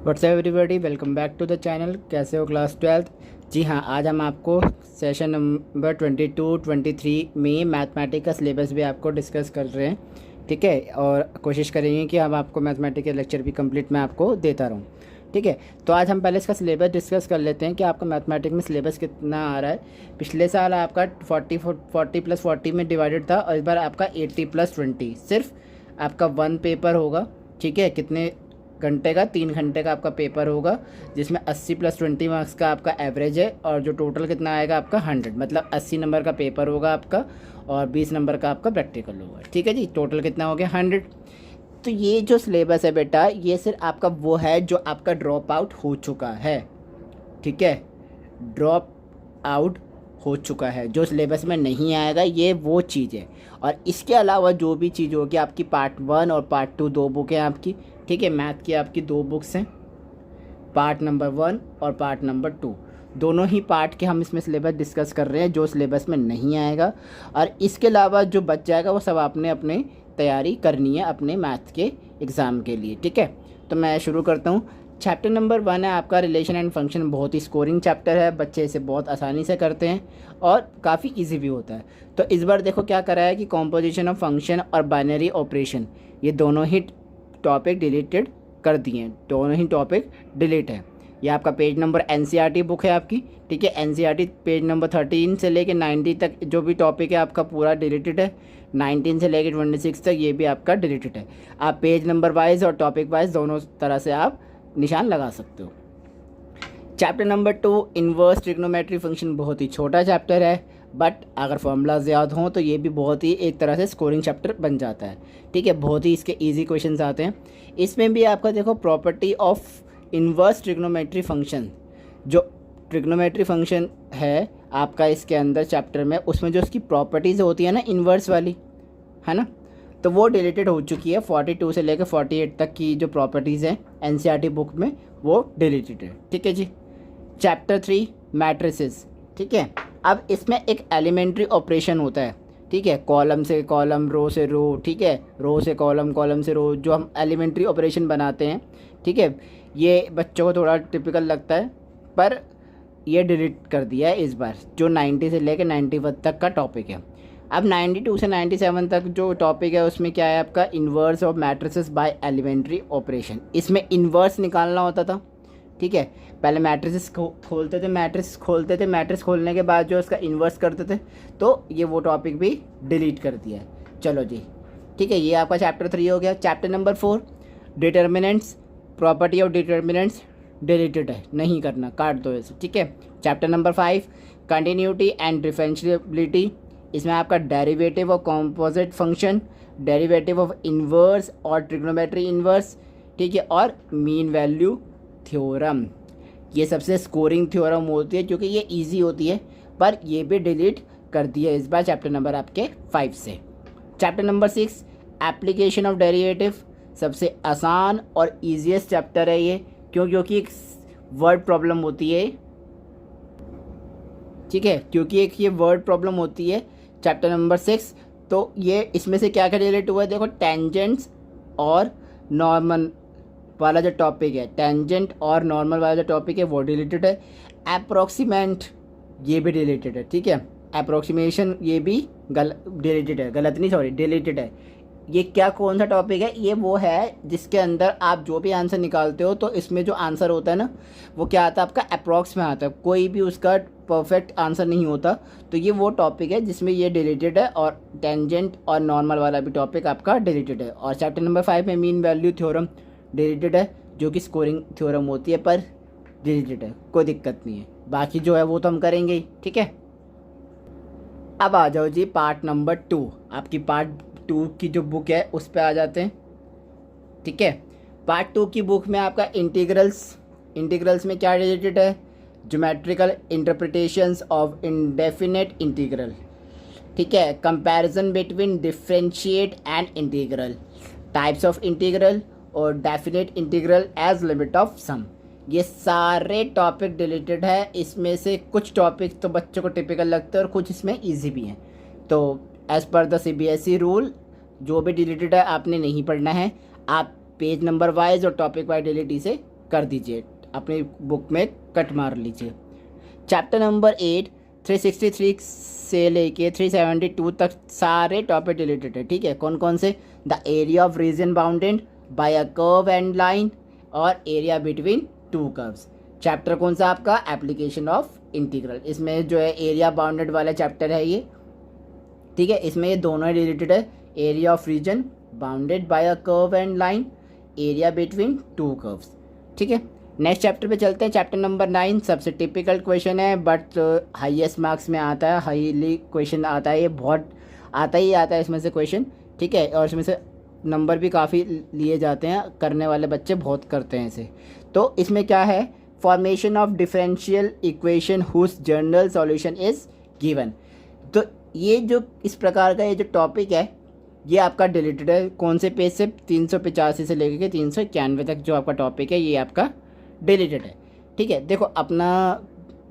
WhatsApp everybody, welcome back to the channel. कैसे हो class 12th? जी हाँ, आज हम आपको सेशन नंबर 22-23 में मैथमेटिक्स का सिलेबस भी आपको डिस्कस कर रहे हैं। ठीक है, और कोशिश करेंगे कि हम आपको मैथमेटिक्स के लेक्चर भी कंप्लीट मैं आपको देता रहूँ। ठीक है, तो आज हम पहले इसका सिलेबस डिस्कस कर लेते हैं कि आपका मैथमेटिक्स में सिलेबस कितना आ रहा है। पिछले साल आपका 40 + 40 में डिवाइडेड था और इस बार आपका 80 + 20 सिर्फ आपका वन पेपर होगा। ठीक है, कितने घंटे का? 3 घंटे का आपका पेपर होगा, जिसमें 80 + 20 मार्क्स का आपका एवरेज है और जो टोटल कितना आएगा आपका 100, मतलब 80 नंबर का पेपर होगा आपका और 20 नंबर का आपका प्रैक्टिकल होगा। ठीक है जी, टोटल कितना हो गया 100। तो ये जो सिलेबस है बेटा, ये सिर्फ आपका वो है जो आपका ड्रॉप आउट हो चुका है। ठीक है, ड्रॉप आउट हो चुका है, जो सिलेबस में नहीं आएगा ये वो चीज़ है। और इसके अलावा जो भी चीज़ होगी आपकी पार्ट 1 और पार्ट 2 दो बुक हैं आपकी। ठीक है, मैथ की आपकी 2 बुक्स हैं, पार्ट नंबर 1 और पार्ट नंबर 2। दोनों ही पार्ट के हम इसमें सिलेबस डिस्कस कर रहे हैं जो सिलेबस में नहीं आएगा। और इसके अलावा जो बच जाएगा वो सब आपने अपने तैयारी करनी है अपने मैथ के एग्ज़ाम के लिए। ठीक है, तो मैं शुरू करता हूँ। चैप्टर नंबर 1 है आपका रिलेशन एंड फंक्शन। बहुत ही स्कोरिंग चैप्टर है, बच्चे इसे बहुत आसानी से करते हैं और काफ़ी इजी भी होता है। तो इस बार देखो क्या करा है कि कॉम्पोजिशन ऑफ फंक्शन और बाइनरी ऑपरेशन, ये दोनों ही टॉपिक डिलीटेड कर दिए हैं, दोनों ही टॉपिक डिलीट है। ये आपका पेज नंबर एनसीईआरटी बुक है आपकी। ठीक है, एनसीईआरटी पेज नंबर 13 से लेके 90 तक जो भी टॉपिक है आपका पूरा डिलीटेड है। 19 से लेके 26 तक ये भी आपका डिलीटेड है। आप पेज नंबर वाइज और टॉपिक वाइज दोनों तरह से आप निशान लगा सकते हो। Chapter number 2 inverse trigonometry function, बहुत ही छोटा चैप्टर है, बट अगर फॉर्मूलाज याद हों तो ये भी बहुत ही एक तरह से स्कोरिंग चैप्टर बन जाता है। ठीक है, बहुत ही इसके इजी क्वेश्चंस आते हैं। इसमें भी आपका देखो property of inverse trigonometry function, जो ट्रिग्नोमेट्री फंक्शन है आपका इसके अंदर चैप्टर में, उसमें जो उसकी प्रॉपर्टीज़ होती है ना इन्वर्स वाली, है ना, तो वो डिलीटेड हो चुकी है। 42 से लेकर 48 तक की जो प्रॉपर्टीज़ हैं एनसीईआरटी बुक में वो डिलीटेड है। ठीक है जी। Chapter 3 matrices. ठीक है, अब इसमें एक एलिमेंट्री ऑपरेशन होता है। ठीक है, कॉलम से कॉलम, रो से रो, ठीक है, रो से कॉलम, कॉलम से रो, जो हम एलिमेंट्री ऑपरेशन बनाते हैं। ठीक है, ये बच्चों को थोड़ा टिपिकल लगता है, पर ये डिलीट कर दिया है इस बार, जो 90 से लेकर 91 तक का टॉपिक है। अब 92 से 97 तक जो टॉपिक है उसमें क्या है आपका inverse of matrices by elementary operation. इसमें इन्वर्स निकालना होता था। ठीक है, पहले मैट्रिसेस खोलते थे, मैट्रिक्स खोलने के बाद जो उसका इन्वर्स करते थे, तो ये वो टॉपिक भी डिलीट कर दिया है। चलो जी, ठीक है, ये आपका चैप्टर 3 हो गया। Chapter number 4 determinants, property of determinants deleted है, नहीं करना, काट दो इसे। ठीक है, chapter number 5 continuity and differentiability. इसमें आपका derivative of composite function, derivative of inverse और ट्रिग्नोमेट्री इन्वर्स। ठीक है, और मीन वैल्यू थ्योरम, ये सबसे स्कोरिंग थ्योरम होती है क्योंकि ये इजी होती है, पर ये भी डिलीट कर दिया इस बार चैप्टर नंबर आपके 5 से। Chapter number 6 application of derivative, सबसे आसान और ईजीएस्ट चैप्टर है ये, क्योंकि एक वर्ड प्रॉब्लम होती है। ठीक है, क्योंकि एक ये वर्ड प्रॉब्लम होती है चैप्टर नंबर 6। तो ये इसमें से क्या क्या रिलेट हुआ है देखो, टेंजेंट्स और नॉर्मल वाला जो टॉपिक है, टेंजेंट और नॉर्मल वाला जो टॉपिक है वो डिलीटेड है। अप्रोक्सीमेंट ये भी डिलीटेड है। ठीक है, अप्रोक्सीमेशन ये भी डिलीटेड है, गलत नहीं, सॉरी, डिलीटेड है। ये क्या, कौन सा टॉपिक है? ये वो है जिसके अंदर आप जो भी आंसर निकालते हो तो इसमें जो आंसर होता है ना वो क्या आता है आपका अप्रॉक्स में आता है, कोई भी उसका परफेक्ट आंसर नहीं होता। तो ये वो टॉपिक है जिसमें ये डिलीटेड है, और टेंजेंट और नॉर्मल वाला भी टॉपिक आपका डिलीटेड है। और चैप्टर नंबर 5 में मीन वैल्यू थ्योरम डिलीटेड है, जो कि स्कोरिंग थ्योरम होती है, पर डिलीटेड है, कोई दिक्कत नहीं है। बाकी जो है वो तो हम करेंगे ही। ठीक है, अब आ जाओ जी पार्ट नंबर 2। आपकी पार्ट 2 की जो बुक है उस पर आ जाते हैं। ठीक है, पार्ट 2 की बुक में आपका इंटीग्रल्स में क्या रिलेटेड है? Geometrical interpretations of indefinite integral. ठीक है, comparison between differentiate and integral, types of integral और definite integral as limit of sum. ये सारे टॉपिक डिलीटेड है। इसमें से कुछ टॉपिक तो बच्चों को टिपिकल लगते हैं और कुछ इसमें इजी भी हैं। तो as per the CBSE rule जो भी डिलीटेड है आपने नहीं पढ़ना है, आप पेज नंबर वाइज और टॉपिक वाइज डिलीट इसे कर दीजिए, अपनी बुक में कट मार लीजिए। चैप्टर नंबर 8 363 से लेके 372 तक सारे टॉपिक रिलेटेड है, ठीक है। कौन कौन से? The area of region bounded by a curve and line और area between two curves. Chapter कौन सा आपका? Application of integral. इसमें जो है एरिया बाउंडेड वाला चैप्टर है ये, ठीक है। इसमें ये दोनों ही रिलेटेड है, area of region bounded by a curve and line, area between two curves, ठीक है। नेक्स्ट चैप्टर पे चलते हैं। चैप्टर नंबर 9 सबसे टिपिकल क्वेश्चन है, बट हाईएस्ट मार्क्स में आता है, हाईली क्वेश्चन आता है, ये बहुत आता है इसमें से क्वेश्चन, ठीक है। और इसमें से नंबर भी काफ़ी लिए जाते हैं, करने वाले बच्चे बहुत करते हैं इसे। तो इसमें क्या है? Formation of differential equation whose general solution is given. तो ये जो इस प्रकार का ये जो टॉपिक है ये आपका डिलीटेड है। कौन से पेज से? 385 से लेकर के 391 तक जो आपका टॉपिक है ये आपका डिलीटेड है, ठीक है। देखो अपना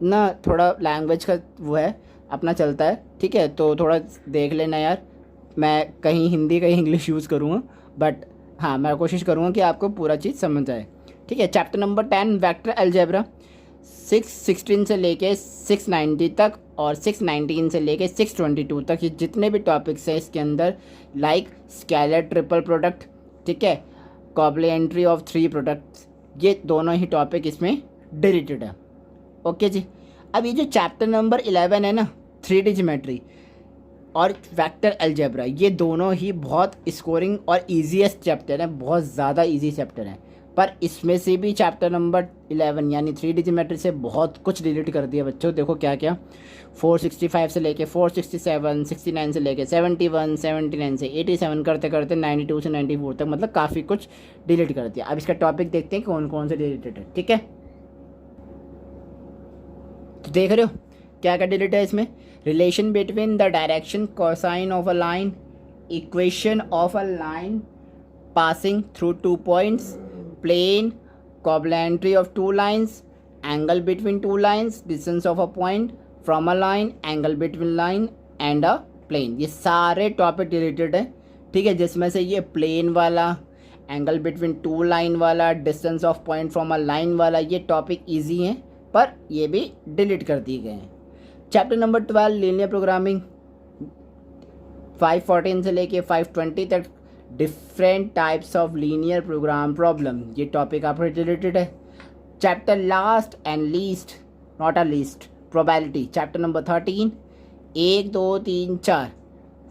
ना थोड़ा लैंग्वेज का वो है, अपना चलता है, ठीक है। तो थोड़ा देख लेना यार, मैं कहीं हिंदी कहीं इंग्लिश यूज़ करूँगा, बट हाँ मैं कोशिश करूँगा कि आपको पूरा चीज़ समझ आए, ठीक है। चैप्टर नंबर 10 वेक्टर अलजेब्रा 616 से लेके 690 तक और 619 से लेके 622 तक, ये जितने भी टॉपिक्स हैं इसके अंदर, लाइक स्केलर ट्रिपल प्रोडक्ट, ठीक है, कॉम्प्लीमेंट्री ऑफ 3 प्रोडक्ट्स, ये दोनों ही टॉपिक इसमें डिलीटेड है, ओके जी। अब ये जो चैप्टर नंबर 11 है ना, 3D ज्योमेट्री और वेक्टर अलजेब्रा, ये दोनों ही बहुत स्कोरिंग और ईजीएस्ट चैप्टर हैं, बहुत ज़्यादा ईजी चैप्टर हैं। पर इसमें से भी चैप्टर नंबर 11 यानी 3D ज्योमेट्री से बहुत कुछ डिलीट कर दिया बच्चों। देखो क्या क्या, 465 से लेके 467, 69 से लेके 71, 79 से 87 करते करते 92 से 94 तक, मतलब काफ़ी कुछ डिलीट कर दिया। अब इसका टॉपिक देखते हैं कौन कौन से डिलीटेड है, ठीक है। तो देख रहे हो क्या क्या डिलीट है इसमें? Relation between the direction cosine of a line, equation of a line passing through 2 points, plane, complementary of 2 lines, angle between 2 lines, distance of a point from a line, angle between line and a plane, ये सारे topic related है, ठीक है। जिसमें से ये plane वाला, angle between 2 line वाला, distance of point from a line वाला, ये टॉपिक इजी हैं पर ये भी डिलीट कर दिए गए हैं। चैप्टर नंबर 12 लीनियर प्रोग्रामिंग 514 से लेके 520 तक, different types of linear program problem, ये टॉपिक आप रिलेटेड है। Chapter last and least not a least, probability, chapter number 13 1 2 3 4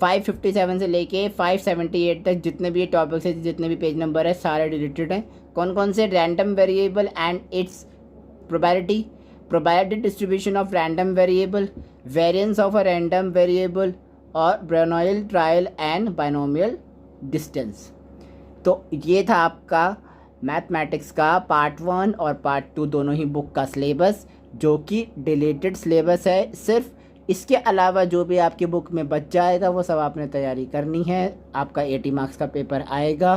557 से लेके 578 तक जितने भी टॉपिक्स है, जितने भी पेज नंबर है, सारे रिलेटेड हैं। कौन कौन से? Random variable and it's probability, probability distribution of random variable, variance of a random variable और ब्रेनॉयल ट्रायल एंड बाइनोमियल डिस्टेंस। तो ये था आपका मैथमेटिक्स का पार्ट 1 और पार्ट 2 दोनों ही बुक का सिलेबस, जो कि डिलीटेड सिलेबस है। सिर्फ इसके अलावा जो भी आपकी बुक में बच जाएगा वो सब आपने तैयारी करनी है। आपका 80 मार्क्स का पेपर आएगा,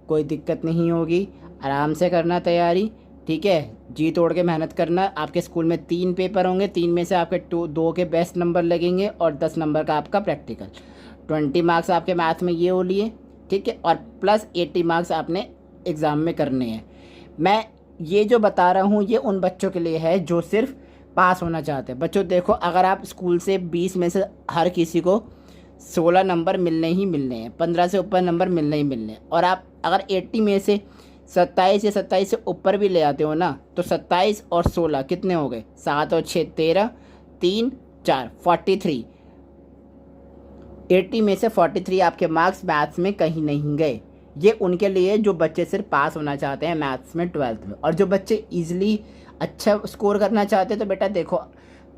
कोई दिक्कत नहीं होगी, आराम से करना तैयारी, ठीक है। जी तोड़ के मेहनत करना। आपके स्कूल में 3 पेपर होंगे, 3 में से आपके 2 के बेस्ट नंबर लगेंगे और 10 नंबर का आपका प्रैक्टिकल। 20 मार्क्स आपके मैथ में ये हो लिए, ठीक है, और प्लस 80 मार्क्स आपने एग्ज़ाम में करने हैं। मैं ये जो बता रहा हूँ ये उन बच्चों के लिए है जो सिर्फ पास होना चाहते हैं। बच्चों देखो, अगर आप स्कूल से 20 में से हर किसी को 16 नंबर मिलने ही मिलने हैं, 15 से ऊपर नंबर मिलने ही मिलने हैं, और आप अगर 80 में से 27 या 27 से ऊपर भी ले आते हो ना, तो 27 और 16 कितने हो गए? 7 और 6 13, 3 4 43। 80 में से 43 आपके मार्क्स मैथ्स में कहीं नहीं गए। ये उनके लिए जो बच्चे सिर्फ पास होना चाहते हैं मैथ्स में 12th में, और जो बच्चे ईजिली अच्छा स्कोर करना चाहते हैं तो बेटा देखो,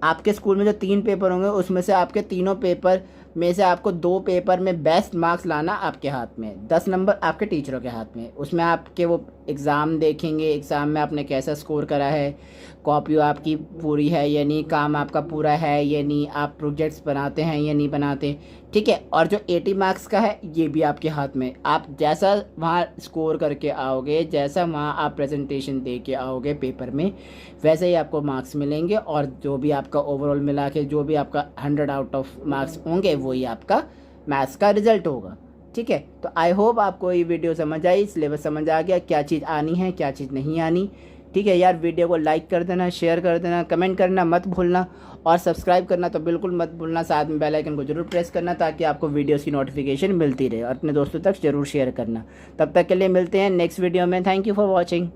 आपके स्कूल में जो 3 पेपर होंगे उसमें से आपके तीनों पेपर में से आपको 2 पेपर में बेस्ट मार्क्स लाना आपके हाथ में, 10 नंबर आपके टीचरों के हाथ में। उसमें आपके वो एग्ज़ाम देखेंगे, एग्ज़ाम में आपने कैसा स्कोर करा है, कॉपी आपकी पूरी है या नहीं, काम आपका पूरा है या नहीं, आप प्रोजेक्ट्स बनाते हैं या नहीं बनाते, ठीक है। और जो 80 मार्क्स का है ये भी आपके हाथ में। आप जैसा वहाँ स्कोर करके आओगे, जैसा वहाँ आप प्रेजेंटेशन दे के आओगे पेपर में, वैसे ही आपको मार्क्स मिलेंगे, और जो भी आपका ओवरऑल मिला के जो भी आपका 100 आउट ऑफ मार्क्स होंगे वही आपका मैथ्स का रिजल्ट होगा, ठीक है। तो आई होप आपको ये वीडियो समझ आई, सिलेबस समझ आ गया, क्या चीज़ आनी है क्या चीज़ नहीं आनी, ठीक है यार, वीडियो को लाइक कर देना, शेयर कर देना, कमेंट करना मत भूलना और सब्सक्राइब करना तो बिल्कुल मत भूलना। साथ में बेल आइकन को जरूर प्रेस करना ताकि आपको वीडियोस की नोटिफिकेशन मिलती रहे, और अपने दोस्तों तक जरूर शेयर करना। तब तक के लिए मिलते हैं नेक्स्ट वीडियो में। Thank you for watching.